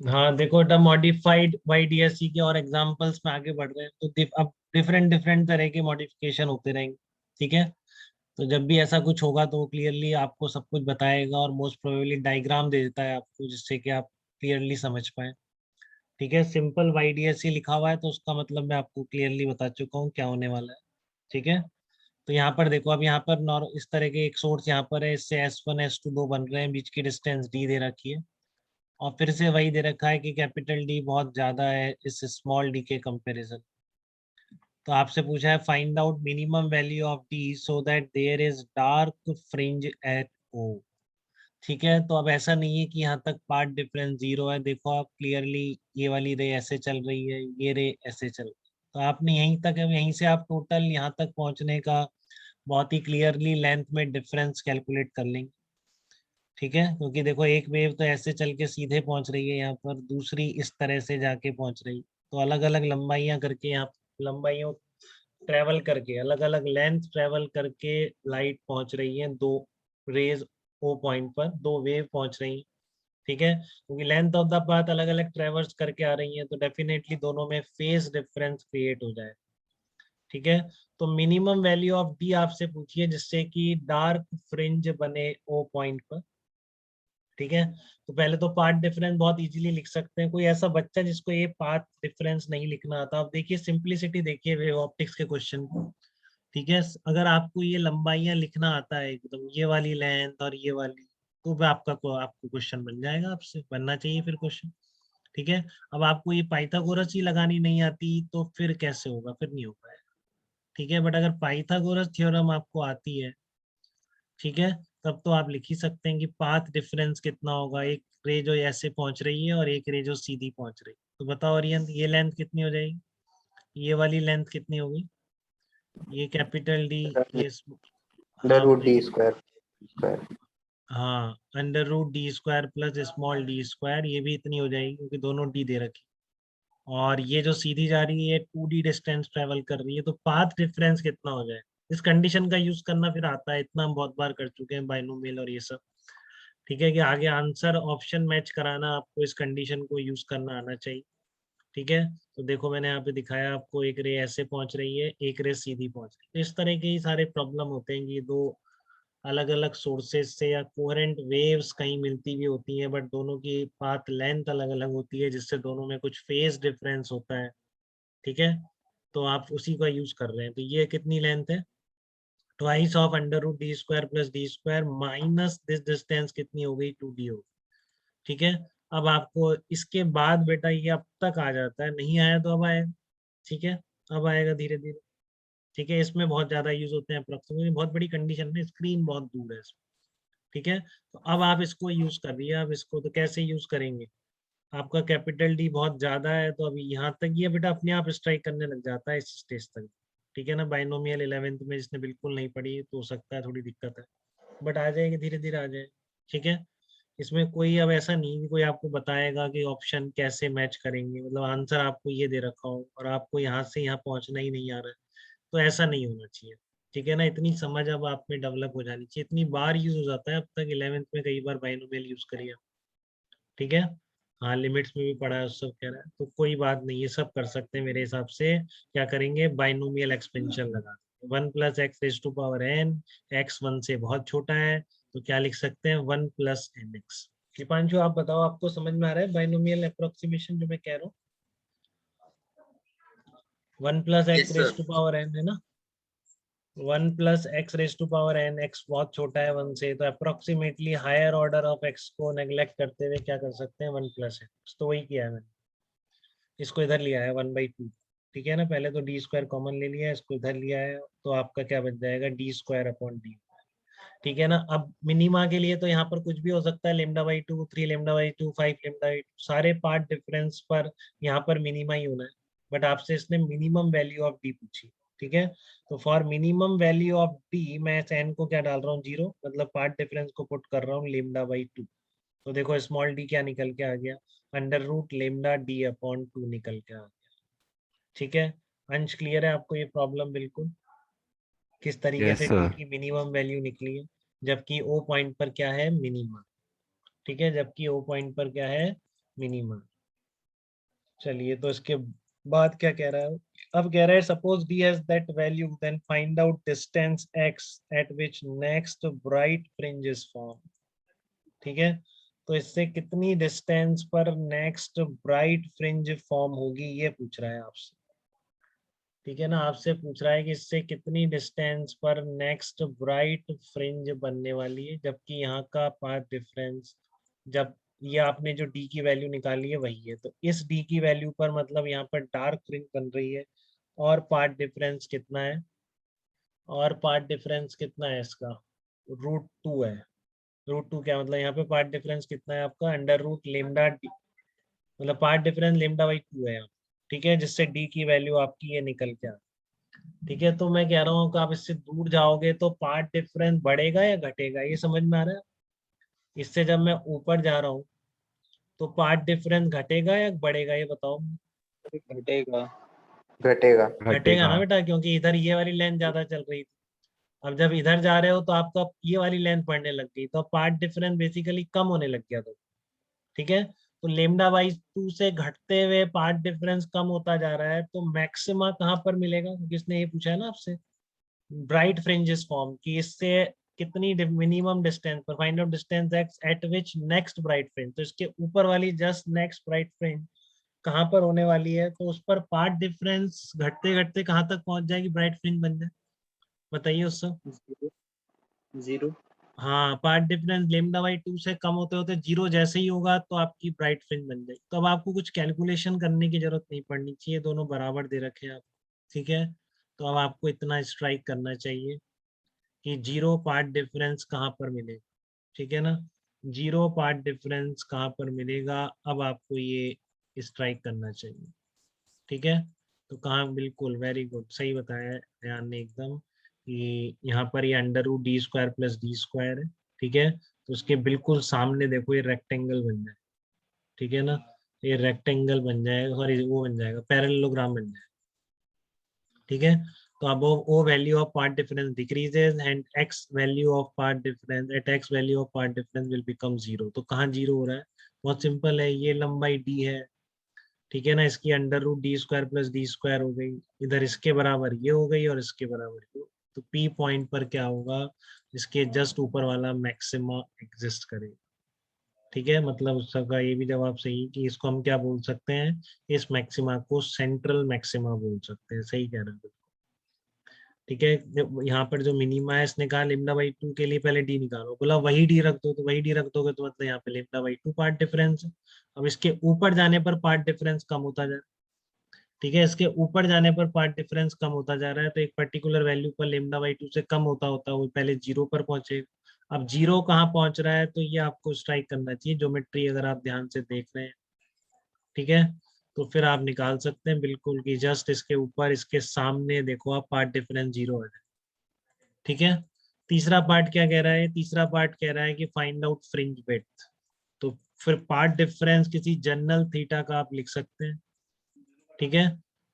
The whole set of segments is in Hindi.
हाँ देखो, बेटा मॉडिफाइड YDSC के और एग्जांपल्स में आगे बढ़ रहे हैं, तो अब डिफरेंट डिफरेंट तरह के मॉडिफिकेशन होते रहेंगे। ठीक है, तो जब भी ऐसा कुछ होगा तो क्लियरली आपको सब कुछ बताएगा, और मोस्ट प्रोबेबली डायग्राम दे देता है आपको, जिससे कि आप क्लियरली समझ पाए। ठीक है, सिंपल YDSC लिखा हुआ है तो उसका मतलब मैं आपको क्लियरली बता चुका हूँ क्या होने वाला है। ठीक है, तो यहाँ पर देखो, अब यहाँ पर इस तरह के एक सोर्स यहाँ पर है, इससे S1 S2 दो बन रहे हैं, बीच की डिस्टेंस D दे रखी है, और फिर से वही दे रखा है कि कैपिटल D बहुत ज्यादा है इस स्मॉल d के कंपैरिजन। तो आपसे पूछा है find out minimum value of D so that there is dark fringe at O। ठीक है, तो अब ऐसा नहीं है कि यहाँ तक पार्ट डिफरेंस जीरो है। देखो आप क्लियरली, ये वाली रे ऐसे चल रही है, ये रे ऐसे चल रही है, तो आपने यहीं तक, यहीं से आप टोटल यहाँ तक पहुंचने का बहुत ही क्लियरली लेंथ में डिफरेंस कैलकुलेट कर लेंगे। ठीक है, क्योंकि देखो एक वेव तो ऐसे चल के सीधे पहुंच रही है यहाँ पर, दूसरी इस तरह से जाके पहुंच रही, तो अलग अलग लंबाइयां करके यहाँ, लंबाइयों ट्रेवल करके, अलग अलग लेंथ ट्रेवल करके लाइट पहुंच रही है, दो रेज ओ पॉइंट पर, दो वेव पहुंच रही है। ठीक है, क्योंकि लेंथ ऑफ द पाथ अलग अलग ट्रेवर्स करके आ रही है, तो डेफिनेटली दोनों में फेज डिफरेंस क्रिएट हो जाए। ठीक है, तो मिनिमम वैल्यू ऑफ डी आपसे पूछिए जिससे कि डार्क फ्रिंज बने ओ पॉइंट पर। ठीक है, तो पहले तो पाथ डिफरेंस बहुत इजीली लिख सकते हैं। कोई ऐसा बच्चा जिसको ये पाथ डिफरेंस नहीं लिखना आता, अब देखिए सिंप्लिसिटी देखिए वेव ऑप्टिक्स के क्वेश्चन को। ठीक है, अगर आपको ये लंबाइयां लिखना आता है एकदम, ये वाली लेंथ और ये वाली, तो वो आपको क्वेश्चन बन जाएगा, आपसे बनना चाहिए फिर क्वेश्चन। ठीक है, अब आपको ये पाइथागोरस ही लगानी नहीं आती तो फिर कैसे होगा, फिर नहीं हो पाएगा। ठीक है, बट अगर पाइथागोरस थ्योरम आपको आती है, ठीक है, तब तो आप लिख ही सकते हैं कि पाथ डिफरेंस कितना होगा, एक रे जो ऐसे पहुंच रही है और एक रे जो सीधी पहुंच रही है। तो बताओ अरियन, ये लेंथ कितनी हो जाएगी, ये वाली लेंथ कितनी होगी, ये कैपिटल डी, ये अंडर हाँ रूट डी बताइए। स्क्वायर। हाँ, under root D square plus small d square, ये भी इतनी हो जाएगी क्योंकि दोनों डी दे रखी, और ये जो सीधी जा रही है 2D डिस्टेंस ट्रेवल कर रही है, तो पाथ डिफरेंस कितना हो जाए। इस कंडीशन का यूज करना फिर आता है, इतना हम बहुत बार कर चुके हैं बाइनोमियल और ये सब। ठीक है, कि आगे आंसर ऑप्शन मैच कराना आपको इस कंडीशन को यूज करना आना चाहिए। ठीक है, तो देखो मैंने यहाँ पे दिखाया आपको, एक रे ऐसे पहुंच रही है, एक रे सीधी पहुंच रही है, तो इस तरह के ही सारे प्रॉब्लम होते हैं कि दो अलग अलग सोर्सेज से या कोहेरेंट वेव्स कहीं मिलती भी होती हैं, बट दोनों की पाथ लेंथ अलग अलग होती है, जिससे दोनों में कुछ फेज डिफरेंस होता है। ठीक है, तो आप उसी का यूज कर रहे हैं, तो ये कितनी लेंथ है, twice of under root D square plus d square minus this distance कितनी हो गई, 2D हो। ठीक है, अब आपको इसके बाद बेटा ये अब तक आ जाता है, नहीं आया तो अब आएगा। ठीक है, अब आएगा धीरे धीरे। ठीक है, इसमें बहुत ज्यादा यूज होते हैं अप्रोक्सीमेटली, बहुत बड़ी कंडीशन है, स्क्रीन बहुत दूर है इसमें। ठीक है, तो अब आप इसको यूज कर रही है, अब इसको तो कैसे यूज करेंगे, आपका कैपिटल डी बहुत ज्यादा है, तो अभी यहाँ तक ये बेटा अपने आप स्ट्राइक करने लग जाता है इस स्टेज तक। ठीक है ना, बाइनोमियल 11th में जिसने बिल्कुल नहीं पढ़ी तो हो सकता है थोड़ी दिक्कत है, बट आ जाएगी, धीरे धीरे आ जाए। ठीक है, इसमें कोई अब ऐसा नहीं कि कोई आपको बताएगा कि ऑप्शन कैसे मैच करेंगे, मतलब आंसर आपको ये दे रखा हो और आपको यहाँ से यहाँ पहुंचना ही नहीं आ रहा है, तो ऐसा नहीं होना चाहिए। ठीक है ना, इतनी समझ अब आप में डेवलप हो जानी चाहिए, इतनी बार यूज हो जाता है, अब तक 11th में कई बार बाइनोमियल यूज करिए। ठीक है, हाँ लिमिट्स में भी पढ़ा है, सब कह रहा है, तो कोई बात नहीं, ये सब कर सकते हैं मेरे हिसाब से। क्या करेंगे, बाइनोमियल एक्सपेंशन लगा, 1 + x⁴n, एक्स 1 से बहुत छोटा है, तो क्या लिख सकते हैं, 1 + nx। दीपांशु आप बताओ, आपको समझ में आ रहा है बाइनोमियल अप्रोक्सीमेशन जो मैं कह रहा हूँ, 1 + x⁴n है ना, 1 + x⁴n, एक्स बहुत छोटा है 1 से, तो approximately higher order of x को नेग्लेक्ट करते हुए क्या कर सकते हैं, 1 + x, तो वही किया है मैंने, इसको इधर लिया है 1/2। ठीक है ना, पहले तो डी स्क्वायर कॉमन ले लिया है, इसको इधर लिया है, तो आपका क्या बच जाएगा, d² / d। ठीक है ना, अब मिनिमा के लिए तो यहाँ पर कुछ भी हो सकता है, λ/2, 3λ/2, 5λ/2, सारे पार्ट डिफरेंस पर यहाँ पर मिनिमा ही होना है, बट आपसे इसने मिनिमम वैल्यू ऑफ डी पूछी। ठीक है, तो for minimum value of D मैं एन को क्या डाल रहा हूँ, 0, मतलब पार्ट डिफरेंस को पुट कर रहा हूँ λ/2। तो देखो स्मॉल डी क्या निकल के आ गया, अंडर रूट लेमडा d/2 निकल के आ गया। ठीक है, अंश क्लियर है आपको ये प्रॉब्लम बिल्कुल, किस तरीके यस से डी सर। की मिनिमम वैल्यू निकली है, जबकि ओ पॉइंट पर क्या है, मिनिमम। ठीक है, जबकि ओ पॉइंट पर क्या है, मिनिमम। चलिए, तो इसके बाद क्या कह रहा है? अब कह रहा है suppose D has that value, then find out distance x at which next bright fringe is form. ठीक है, तो इससे कितनी डिस्टेंस पर नेक्स्ट ब्राइट फ्रिंज फॉर्म होगी, ये पूछ रहा है आपसे। ठीक है ना, आपसे पूछ रहा है कि इससे कितनी डिस्टेंस पर नेक्स्ट ब्राइट फ्रिंज बनने वाली है, जबकि यहाँ का पाथ डिफरेंस, जब ये आपने जो डी की वैल्यू निकाली है वही है, तो इस डी की वैल्यू पर मतलब यहाँ पर डार्क फ्रिंज बन रही है। और पाथ डिफरेंस कितना है? और पाथ डिफरेंस कितना है इसका? √2 है। √2 क्या मतलब, यहाँ पे पार्ट डिफरेंस कितना है आपका? √लेमडा, मतलब पार्ट डिफरेंस λ/2 है यहाँ। ठीक है, जिससे डी की वैल्यू आपकी ये निकल के आ। ठीक है, तो मैं कह रहा हूँ कि आप इससे दूर जाओगे तो पार्ट डिफरेंस बढ़ेगा या घटेगा, ये समझ में आ रहा है? इससे जब मैं ऊपर जा रहा हूँ तो पार्ट डिफरेंस घटेगा या बढ़ेगा, ये बताओ। घटेगा। घटेगा। घटेगा ना बेटा, क्योंकि इधर ये वाली लेंथ ज्यादा चल रही थी। अब जब इधर जा रहे हो तो आपका ये वाली लेंथ बढ़ने लग गई, तो पार्ट डिफरेंस बेसिकली कम होने लग गया। तो ठीक है, तो λ/2 से घटते हुए पार्ट डिफरेंस कम होता जा रहा है, तो मैक्सिमा कहाँ पर मिलेगा? किसने ये पूछा है ना आपसे, ब्राइट फ्रिंजेस फॉर्म की, इससे कितनी मिनिमम डिस्टेंस पर, find out distance x at which next bright fringe, तो इसके ऊपर वाली जस्ट नेक्स्ट ब्राइट फ्रिंज कहाँ पर होने वाली है, तो उस पर पार्ट डिफरेंस घटते घटते कहाँ तक पहुंच जाएगी, ब्राइट फ्रिंज बन जाए, बताइए उससे। जीरो। हाँ, पार्ट डिफरेंस λ/2 से कम होते होते जीरो जैसे ही होगा तो आपकी ब्राइट फ्रिंज बन जाएगी। तो अब आपको कुछ कैलकुलेशन करने की जरूरत नहीं पड़नी चाहिए, दोनों बराबर दे रखे हैं आप। ठीक है, तो अब आपको इतना स्ट्राइक करना चाहिए कि जीरो पार्ट डिफरेंस कहाँ पर मिलेगा। ठीक है ना, जीरो पार्ट डिफरेंस कहाँ पर मिलेगा, अब आपको ये स्ट्राइक करना चाहिए। ठीक है, तो कहाँ, बिल्कुल वेरी गुड, सही बताया है ध्यान ने एकदम, कि यहाँ पर ये √d² + d² है। ठीक है, तो उसके बिल्कुल सामने देखो ये रेक्टेंगल बन जाए। ठीक है ना, ये रेक्टेंगल बन जाएगा, सॉरी वो बन जाएगा, पैरेललोग्राम बन जाएगा। ठीक है, तो अब वो value of path difference decreases and x value of path difference at x value of path difference will become zero. तो कहाँ जीरो हो रहा है? बहुत सिंपल है, ये लंबाई d है। ठीक है ना, इसकी √d² + d² हो गई, इधर इसके बराबर ये हो गई और इसके बराबर ये। तो P पॉइंट पर क्या होगा, इसके जस्ट ऊपर वाला मैक्सिमा एग्जिस्ट करेगा। ठीक है, मतलब उसका ये भी जवाब सही कि इसको हम क्या बोल सकते हैं, इस मैक्सिमा को सेंट्रल मैक्सिमा बोल सकते हैं। सही कह रहे हैं। ठीक है, यहाँ पर जो मिनिमा है इसने कहा λ/2 के लिए पहले डी निकालो, बोला वही डी रख दो, तो वही डी रख दोगे तो मतलब यहाँ पे λ/2 पार्ट डिफरेंस है। अब इसके ऊपर जाने पर पार्ट डिफरेंस कम होता जा रहा है। ठीक है, इसके ऊपर जाने पर पार्ट डिफरेंस कम होता जा रहा है, तो एक पर्टिकुलर वैल्यू पर λ/2 से कम होता होता वो पहले जीरो पर पहुंचेगा। अब जीरो कहाँ पहुंच रहा है, तो ये आपको स्ट्राइक करना चाहिए, ज्योमेट्री अगर आप ध्यान से देख रहे हैं। ठीक है, तो फिर आप निकाल सकते हैं बिल्कुल कि जस्ट इसके ऊपर इसके सामने देखो आप, पार्ट डिफरेंस जीरो है। ठीक है, तीसरा पार्ट क्या कह रहा है? तीसरा पार्ट कह रहा है कि फाइंड आउट फ्रिंज विड्थ। तो फिर पार्ट डिफरेंस किसी जनरल थीटा का आप लिख सकते हैं। ठीक है,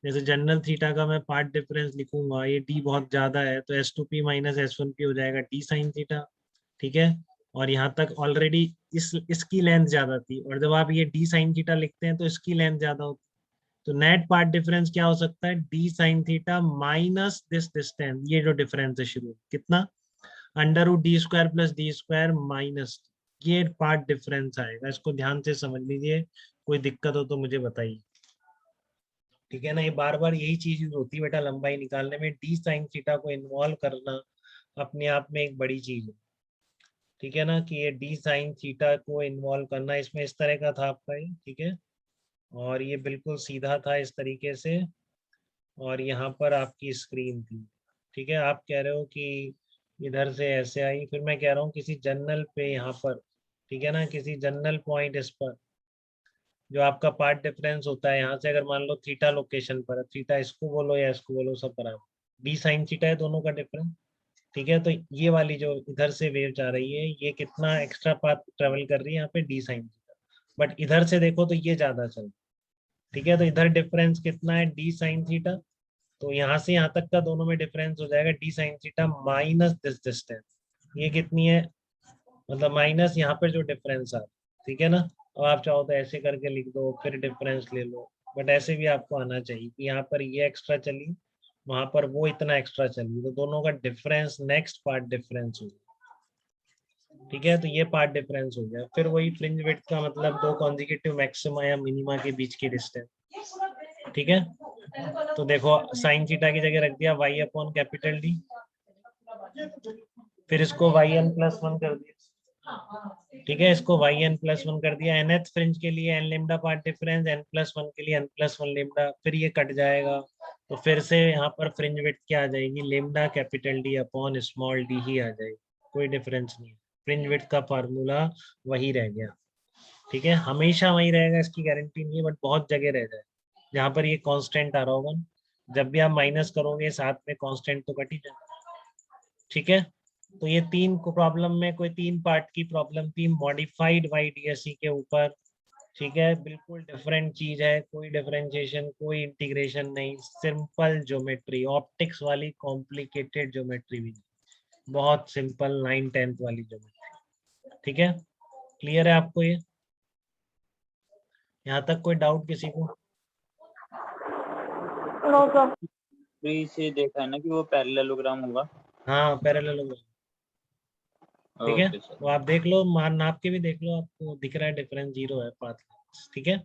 जैसे जनरल थीटा का मैं पार्ट डिफरेंस लिखूंगा, ये डी बहुत ज्यादा है तो S2P - S1P हो जाएगा d sin थीटा। ठीक है, और यहाँ तक ऑलरेडी इसकी लेंथ ज्यादा थी, और जब आप ये d sin थीटा लिखते हैं तो इसकी लेंथ ज्यादा होती है। तो नेट पार्ट डिफरेंस क्या हो सकता है? d sin theta minus this distance, ये जो डिफरेंस है शुरू कितना, √d² + d² माइनस, ये पार्ट डिफरेंस आएगा। इसको ध्यान से समझ लीजिए, कोई दिक्कत हो तो मुझे बताइए। ठीक है ना, ये बार बार यही चीज यूज होती है बेटा लंबाई निकालने में, d sin थीटा को इन्वॉल्व करना अपने आप में एक बड़ी चीज है। ठीक है ना, कि ये d sin थीटा को इन्वॉल्व करना, इसमें इस तरह का था आपका ये। ठीक है, और ये बिल्कुल सीधा था इस तरीके से, और यहाँ पर आपकी स्क्रीन थी। ठीक है, आप कह रहे हो कि इधर से ऐसे आई, फिर मैं कह रहा हूँ किसी जनरल पे यहाँ पर, ठीक है ना, किसी जनरल पॉइंट इस पर जो आपका पार्ट डिफरेंस होता है, यहाँ से अगर मान लो थीटा लोकेशन पर है, थीटा इसको बोलो या इसको बोलो, सब बराबर, d sin थीटा है दोनों का डिफरेंस। ठीक है, तो ये वाली जो इधर से वेव जा रही है, ये कितना एक्स्ट्रा पाथ ट्रेवल कर रही है यहाँ पे, d sin थीटा, बट इधर से देखो तो ये ज्यादा चल रहा है। ठीक है, तो इधर डिफरेंस कितना है, d sin थीटा, तो यहाँ से यहाँ तक का दोनों में डिफरेंस हो जाएगा d sin theta minus this distance, ये कितनी है, मतलब माइनस यहाँ पे जो डिफरेंस आ रहा है। ठीक है ना, अब आप चाहो तो ऐसे करके लिख दो, फिर डिफरेंस ले लो, बट ऐसे भी आपको आना चाहिए कि यहाँ पर ये एक्स्ट्रा चली, वहां पर वो इतना एक्स्ट्रा चली, तो दोनों का डिफरेंस नेक्स्ट पार्ट डिफरेंस हो गया। ठीक है, तो ये पार्ट डिफरेंस हो गया। फिर वही फ्रिंज विड्थ का मतलब दो कॉन्जिक्यूटिव मैक्सिमा या मिनिमा के बीच की डिस्टेंस। ठीक है, तो देखो साइन थीटा की जगह रख दिया वाई अपॉन कैपिटल डी, फिर इसको वाई एन प्लस वन कर दिया। ठीक है, इसको वाई एन प्लस वन कर दिया। nth फ्रिंज के लिए n lambda path difference, n plus one के लिए n प्लस वन लेमडा, फिर ये कट जाएगा, तो फिर से यहाँ पर फ्रिंज विड्थ क्या आ जाएगी, lambda capital D upon small D ही आ जाएगी, कोई डिफरेंस नहीं। फ्रिंज विड्थ का फार्मूला वही रह गया। ठीक है, हमेशा वही रहेगा इसकी गारंटी नहीं है, बट बहुत जगह रह जाए जहाँ पर ये कांस्टेंट आ रहा होगा, जब भी आप माइनस करोगे साथ में कांस्टेंट तो कट ही जाएगा। ठीक है, तो ये तीन को प्रॉब्लम में कोई तीन पार्ट की प्रॉब्लम थी मॉडिफाइड YDSE के ऊपर। ठीक है, बिल्कुल डिफरेंट चीज है, कोई डिफरेंशिएशन कोई इंटीग्रेशन नहीं, सिंपल ज्योमेट्री, ऑप्टिक्स वाली कॉम्प्लिकेटेड ज्योमेट्री भी नहीं, बहुत सिंपल 9-10th वाली ज्योमेट्री। ठीक है, क्लियर है आपको ये? यहाँ तक कोई डाउट किसी को? No sir. फ्री से देखा है ना कि वो पैरेललोग्राम होगा। हाँ पैरेलल। ठीक है, ओके सर। तो आप देख लो, मान नाप के भी देख लो, आपको दिख रहा है डिफरेंस 0 है पाथ। ठीक है।